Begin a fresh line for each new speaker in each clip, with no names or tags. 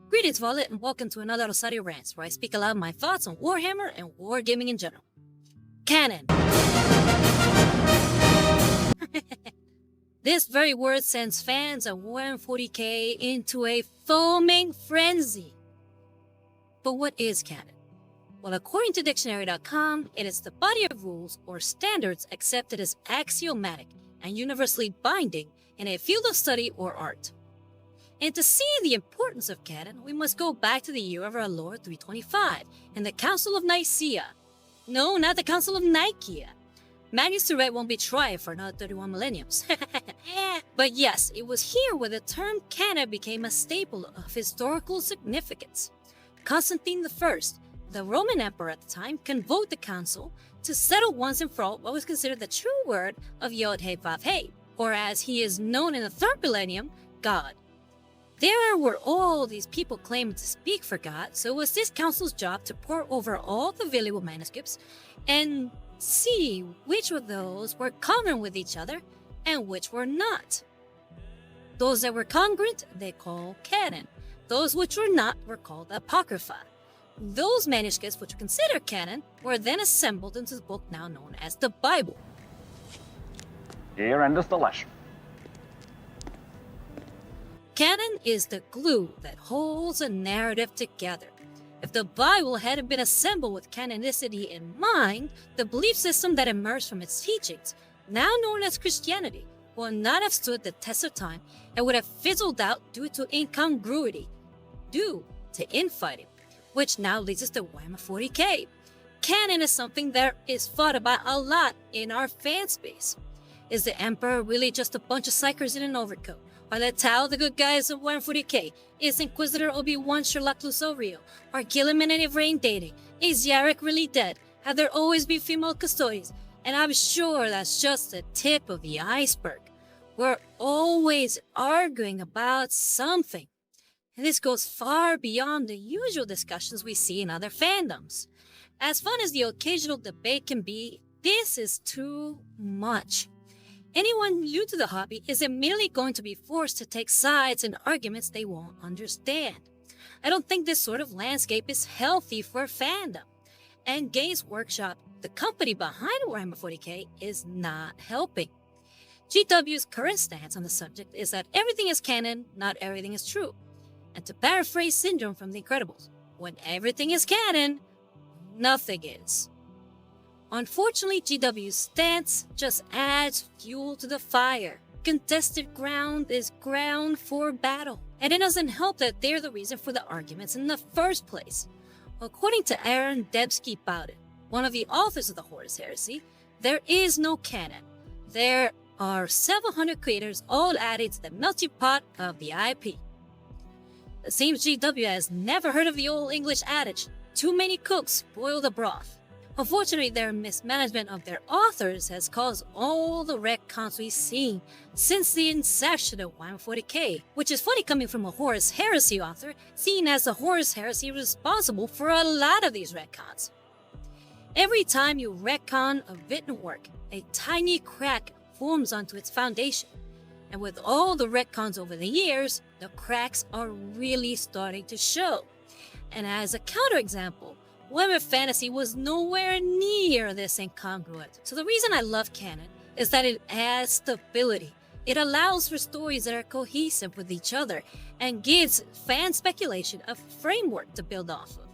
Greetings, Varlet, and welcome to another Rosario Rants, where I speak aloud my thoughts on Warhammer and wargaming in general. Canon. This very word sends fans of Warhammer 40k into a foaming frenzy. But what is canon? Well, according to dictionary.com, it is the body of rules or standards accepted as axiomatic and universally binding in a field of study or art. And to see the importance of canon, we must go back to the year of our Lord 325 and the Council of Nicaea. No, not the Council of Nicaea. Magnus to read won't be tried for another 31 millenniums. But yes, it was here where the term canon became a staple of historical significance. Constantine I, the Roman emperor at the time, convoked the council to settle once and for all what was considered the true word of Yod-He-Vav-He, or as he is known in the 3rd millennium, God. There were all these people claiming to speak for God, so it was this council's job to pore over all the valuable manuscripts and see which of those were congruent with each other and which were not. Those that were congruent, they called canon. Those which were not were called apocrypha. Those manuscripts which were considered canon were then assembled into the book now known as the Bible.
Here endeth the lesson.
Canon is the glue that holds a narrative together. If the Bible hadn't been assembled with canonicity in mind, the belief system that emerged from its teachings, now known as Christianity, would not have stood the test of time and would have fizzled out due to incongruity, due to infighting, which now leads us to Warhammer 40k. Canon is something that is fought about a lot in our fan space. Is the Emperor really just a bunch of psychers in an overcoat? Are the Tau the good guys of Warhammer 40k? Is Inquisitor Obi-Wan Sherlock Rosario? Are Gilliman and Ivrain dating? Is Yarrick really dead? Have there always been female custodians? And I'm sure that's just the tip of the iceberg. We're always arguing about something. And this goes far beyond the usual discussions we see in other fandoms. As fun as the occasional debate can be, this is too much. Anyone new to the hobby is immediately going to be forced to take sides in arguments they won't understand. I don't think this sort of landscape is healthy for fandom. And Games Workshop, the company behind Warhammer 40k, is not helping. GW's current stance on the subject is that everything is canon, not everything is true. And to paraphrase Syndrome from The Incredibles, when everything is canon, nothing is. Unfortunately, GW's stance just adds fuel to the fire. Contested ground is ground for battle. And it doesn't help that they're the reason for the arguments in the first place. According to dembski-bowden, one of the authors of the Horus Heresy, there is no canon. There are several hundred creators all added to the melting pot of the IP. It seems GW has never heard of the old English adage, too many cooks boil the broth. Unfortunately, their mismanagement of their authors has caused all the retcons we've seen since the inception of Warhammer 40k, which is funny coming from a Horus Heresy author, seeing as the Horus Heresy is responsible for a lot of these retcons. Every time you retcon a written work, a tiny crack forms onto its foundation. And with all the retcons over the years, the cracks are really starting to show. And as a counterexample, Warhammer Fantasy was nowhere near this incongruent. So the reason I love canon is that it adds stability. It allows for stories that are cohesive with each other and gives fan speculation a framework to build off of.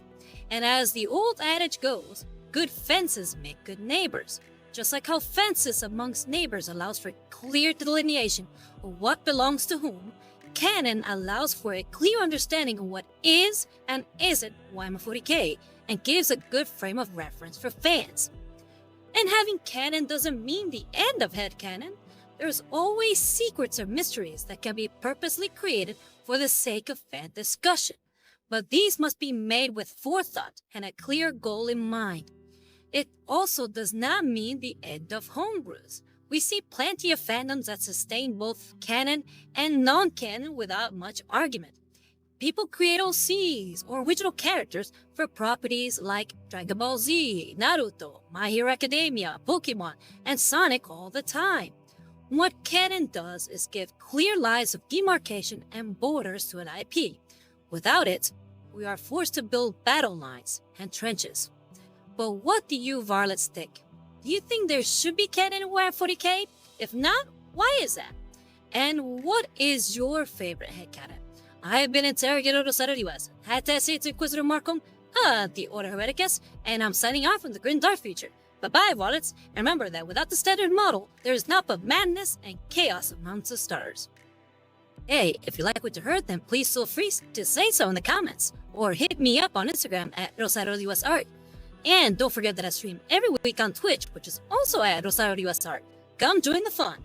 And as the old adage goes, good fences make good neighbors. Just like how fences amongst neighbors allows for clear delineation of what belongs to whom, canon allows for a clear understanding of what is and isn't Warhammer 40k, and gives a good frame of reference for fans. And having canon doesn't mean the end of headcanon. There's always secrets or mysteries that can be purposely created for the sake of fan discussion. But these must be made with forethought and a clear goal in mind. It also does not mean the end of homebrews. We see plenty of fandoms that sustain both canon and non-canon without much argument. People create OCs or original characters for properties like Dragon Ball Z, Naruto, My Hero Academia, Pokemon, and Sonic all the time. What canon does is give clear lines of demarcation and borders to an IP, Without it, we are forced to build battle lines and trenches. But what do you varlets think? Do you think there should be canon in Warhammer 40k? If not, why is that? And what is your favorite headcanon? I have been interrogator Rosario, had to say to Inquisitor Markham, the Order Hereticus, and I'm signing off from the Grim Dark Future. Bye-bye, Varlets, and remember that without the standard model, there is not but madness and chaos amongst the stars. Hey, if you like what you heard, then please feel free to say so in the comments, or hit me up on Instagram at RosarioUSArt. And don't forget that I stream every week on Twitch, which is also at RosarioUSArt. Come join the fun!